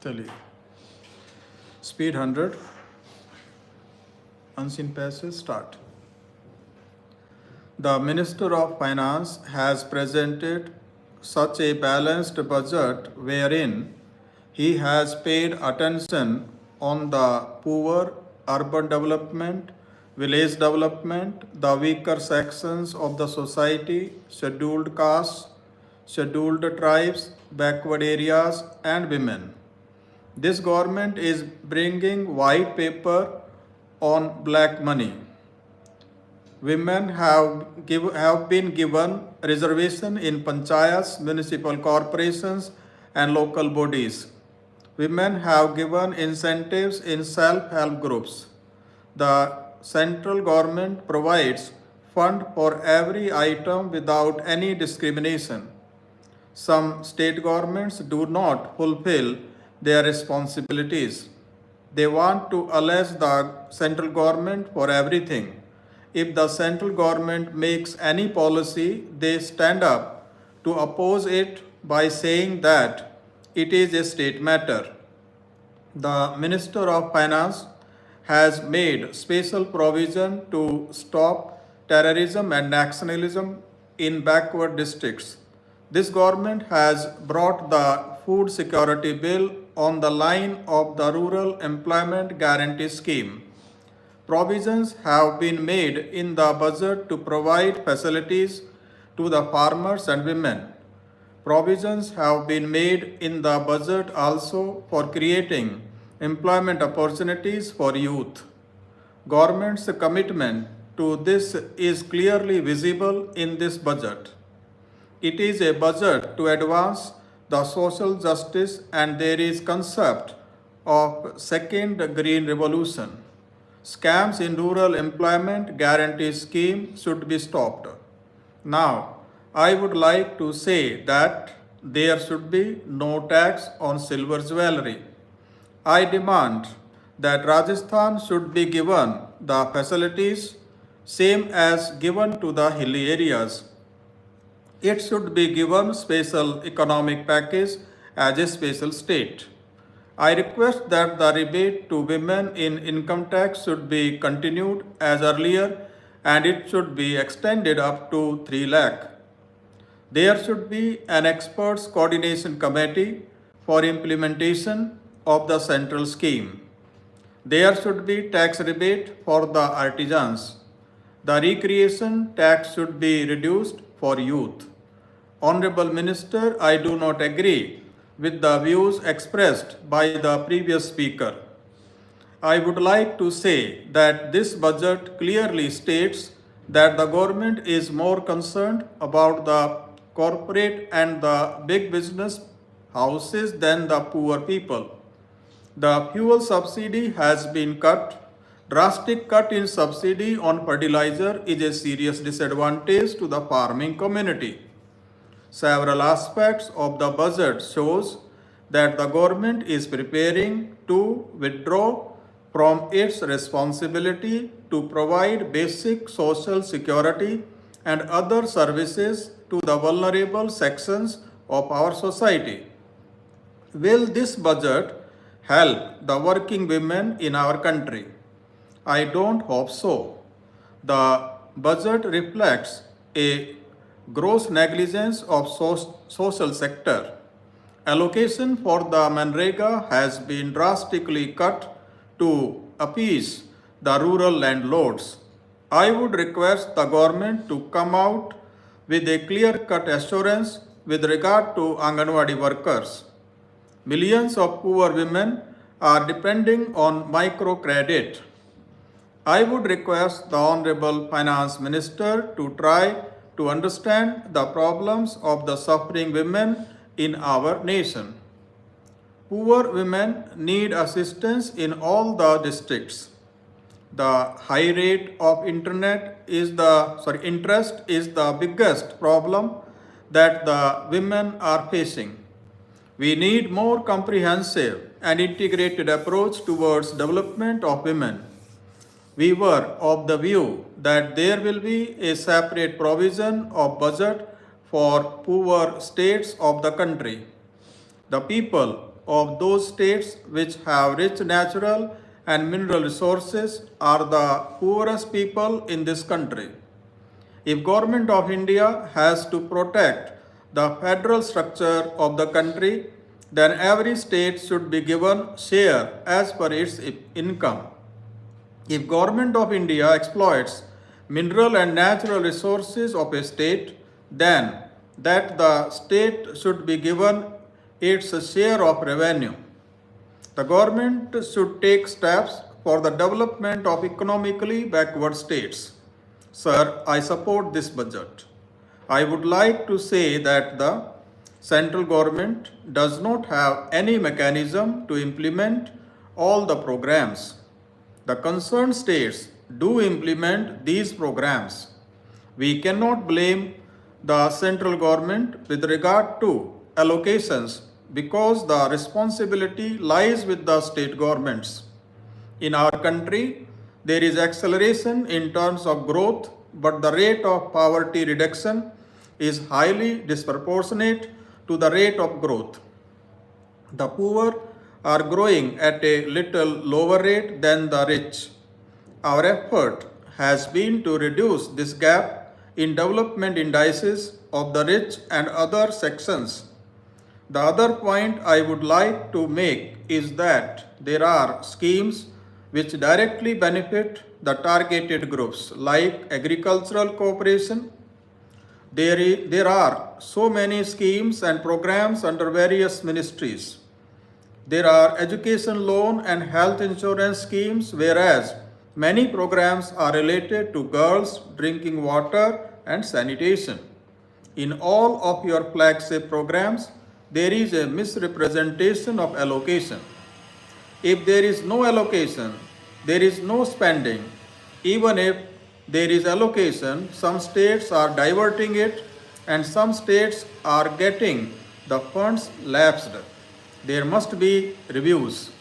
चलिए speed 100, unseen passage, start. The Minister of Finance has presented such a balanced budget wherein he has paid attention on the poor, urban development, village development, the weaker sections of the society, scheduled castes, scheduled tribes, backward areas, and women. This government is bringing white paper on black money. Women have been given reservation in panchayats, municipal corporations, and local bodies. Women have given incentives in self-help groups. The central government provides fund for every item without any discrimination. Some state governments do not fulfill their responsibilities. They want to allege the central government for everything. If the central government makes any policy, they stand up to oppose it by saying that it is a state matter. The Minister of Finance has made special provision to stop terrorism and nationalism in backward districts. This government has brought the food security bill on the line of the Rural Employment Guarantee Scheme. Provisions have been made in the budget to provide facilities to the farmers and women. Provisions have been made in the budget also for creating employment opportunities for youth. Government's commitment to this is clearly visible in this budget. It is a budget to advance the social justice, and there is concept of second green revolution. Scams in rural employment guarantee scheme should be stopped. Now, I would like to say that there should be no tax on silver jewelry. I demand that Rajasthan should be given the facilities same as given to the hilly areas. It should be given special economic package as a special state. I request that the rebate to women in income tax should be continued as earlier, and it should be extended up to 3 lakh. There should be an experts coordination committee for implementation of the central scheme. There should be tax rebate for the artisans. The recreation tax should be reduced for youth. Honorable Minister, I do not agree with the views expressed by the previous speaker. I would like to say that this budget clearly states that the government is more concerned about the corporate and the big business houses than the poor people. The fuel subsidy has been cut. Drastic cut in subsidy on fertilizer is a serious disadvantage to the farming community. Several aspects of the budget shows that the government is preparing to withdraw from its responsibility to provide basic social security and other services to the vulnerable sections of our society. Will this budget help the working women in our country? I don't hope so. The budget reflects a gross negligence of social sector. Allocation for the Munirka has been drastically cut to appease the rural landlords. I would request the government to come out with a clear-cut assurance with regard to Anganwadi workers. Millions of poor women are depending on microcredit. I would request the Honorable Finance Minister to try to understand the problems of the suffering women in our nation. Poor women need assistance in all the districts. The high rate of interest is the biggest problem that the women are facing. We need more comprehensive and integrated approach towards development of women. We were of the view that there will be a separate provision of budget for poor states of the country. The people of those states which have rich natural and mineral resources are the poorest people in this country. If Government of India has to protect the federal structure of the country, then every state should be given share as per its income. If Government of India exploits mineral and natural resources of a state, then that the state should be given its share of revenue. The government should take steps for the development of economically backward states. Sir, I support this budget. I would like to say that the central government does not have any mechanism to implement all the programs. The concerned states do implement these programs. We cannot blame the central government with regard to allocations because the responsibility lies with the state governments. In our country, there is acceleration in terms of growth, but the rate of poverty reduction is highly disproportionate to the rate of growth. The poor are growing at a little lower rate than the rich. Our effort has been to reduce this gap in development indices of the rich and other sections. The other point I would like to make is that there are schemes which directly benefit the targeted groups like agricultural cooperation. There are so many schemes and programs under various ministries. There are education loan and health insurance schemes, whereas many programs are related to girls, drinking water, and sanitation. In all of your flagship programs, there is a misrepresentation of allocation. If there is no allocation, there is no spending. Even if there is allocation, some states are diverting it and some states are getting the funds lapsed. There must be reviews.